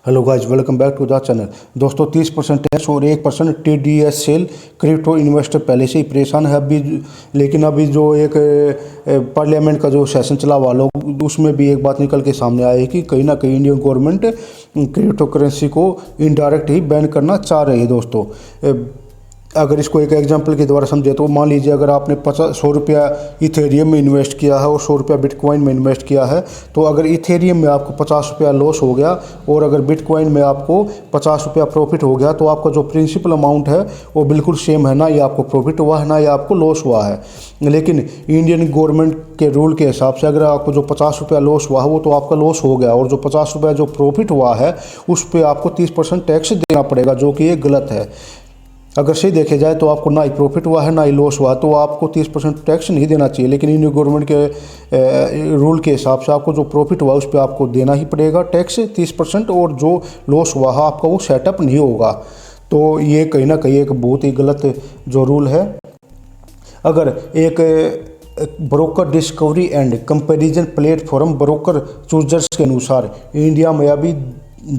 Hello guys, welcome back to the channel. दोस्तों 30% tax और 1% TDS cell crypto investor पहले से ही परेशान है अभी, लेकिन अभी जो एक पार्लियामेंट का जो सेशन चला हुआ लोग, उसमें भी एक बात निकल के सामने आई है कि कहीं ना कहीं इंडियन गवर्नमेंट क्रिप्टो करेंसी को इनडायरेक्ट ही बैन करना चाह रही है। दोस्तों अगर इसको एक एग्जांपल के द्वारा समझे तो मान लीजिए अगर आपने 100 रुपया इथेरियम में इन्वेस्ट किया है और 100 रुपया बिटकॉइन में इन्वेस्ट किया है, तो अगर इथेरियम में आपको 50 रुपया लॉस हो गया और अगर बिटकॉइन में आपको 50 रुपया प्रॉफिट हो गया, तो आपका जो प्रिंसिपल अमाउंट है वो बिल्कुल सेम है, ना ये आपको प्रॉफिट हुआ है ना ये आपको लॉस हुआ है। लेकिन इंडियन गवर्नमेंट के रूल के हिसाब से अगर आपको जो 50 रुपया लॉस हुआ है वो तो आपका लॉस हो गया, और जो 50 रुपया जो प्रॉफिट हुआ है उस पर आपको 30% टैक्स देना पड़ेगा, जो कि ये गलत है। अगर सही देखे जाए तो आपको ना ही प्रॉफिट हुआ है ना ही लॉस हुआ, तो आपको 30% टैक्स नहीं देना चाहिए। लेकिन इंडियन गवर्नमेंट के रूल के हिसाब से आपको जो प्रॉफिट हुआ उस पर आपको देना ही पड़ेगा टैक्स 30%, और जो लॉस हुआ है आपका वो सेटअप नहीं होगा। तो ये कहीं ना कहीं एक बहुत ही गलत जो रूल है। अगर एक broker discovery and comparison platform broker choosers के अनुसार इंडिया में अभी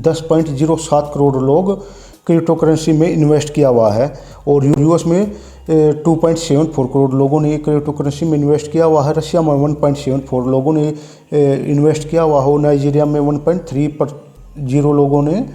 10.07 करोड़ लोग क्रिप्टो करेंसी में इन्वेस्ट किया हुआ है, और यूएस में 2.74 करोड़ लोगों ने क्रिप्टो करेंसी में इन्वेस्ट किया हुआ है। रशिया में 1.74 लोगों ने इन्वेस्ट किया हुआ हो। नाइजीरिया में 1.30 लोगों ने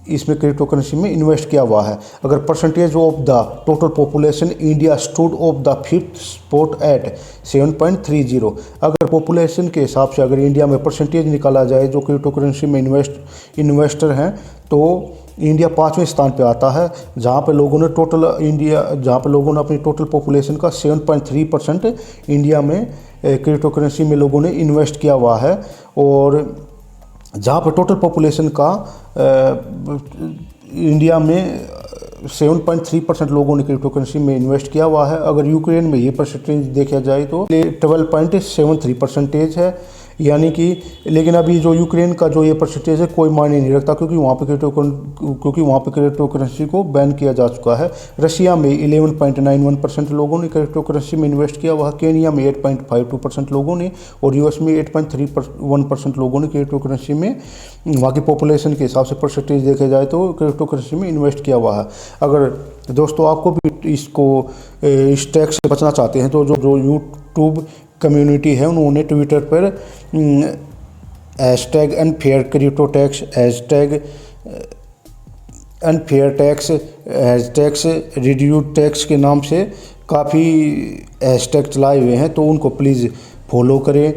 इसमें क्रिप्टो करेंसी में इन्वेस्ट किया हुआ है। अगर percentage of the total population, India stood of the 5th spot at 7.30। अगर पॉपुलेशन के हिसाब से अगर इंडिया में परसेंटेज निकाला जाए जो क्रिप्टो करेंसी में इन्वेस्टर हैं, तो इंडिया 5वें स्थान पे आता है, जहाँ पे लोगों ने अपनी टोटल पॉपुलेशन का 7.3% इंडिया में क्रिप्टो करेंसी में लोगों ने इन्वेस्ट किया हुआ है। और जहाँ पे टोटल पॉपुलेशन का इंडिया में 7.3% लोगों ने क्रिप्टो करेंसी में इन्वेस्ट किया हुआ है। अगर यूक्रेन में ये परसेंटेज देखा जाए तो 12.73% है, यानी कि लेकिन अभी जो यूक्रेन का जो ये परसेंटेज है कोई मायने नहीं रखता, क्योंकि वहाँ पे क्रिप्टो करेंसी को बैन किया जा चुका है। रशिया में 11.91% लोगों ने क्रिप्टो करेंसी में इन्वेस्ट किया हुआ है। केनिया में 8.52% लोगों ने, और यूएस में 8.31% लोगों ने क्रिप्टो करेंसी में वहाँ की पॉपुलेशन के हिसाब से परसेंटेज देखे जाए तो क्रिप्टो करेंसी में इन्वेस्ट किया हुआ है। अगर दोस्तों आपको भी इस टैक्स से बचना चाहते हैं तो जो यूट्यूब कम्युनिटी है उन्होंने ट्विटर पर #unfair crypto tax, #unfair tax, #reduce tax के नाम से काफ़ी हैशटैग चलाए हुए हैं। तो उनको प्लीज़ फॉलो करें,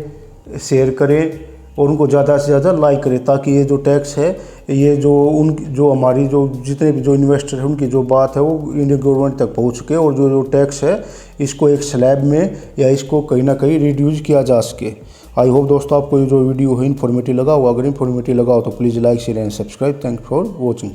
शेयर करें और उनको ज़्यादा से ज़्यादा लाइक करें, ताकि ये जो टैक्स है, ये जो हमारी जो जितने भी जो इन्वेस्टर हैं उनकी जो बात है वो इंडियन गवर्नमेंट तक पहुंच सके, और जो टैक्स है इसको एक स्लैब में या इसको कहीं ना कहीं रिड्यूस किया जा सके। आई होप दोस्तों आपको ये जो वीडियो है इन्फॉर्मेटिव लगा हो। अगर इन्फॉर्मेटिव लगा हो तो please like, share and subscribe. Thank for watching.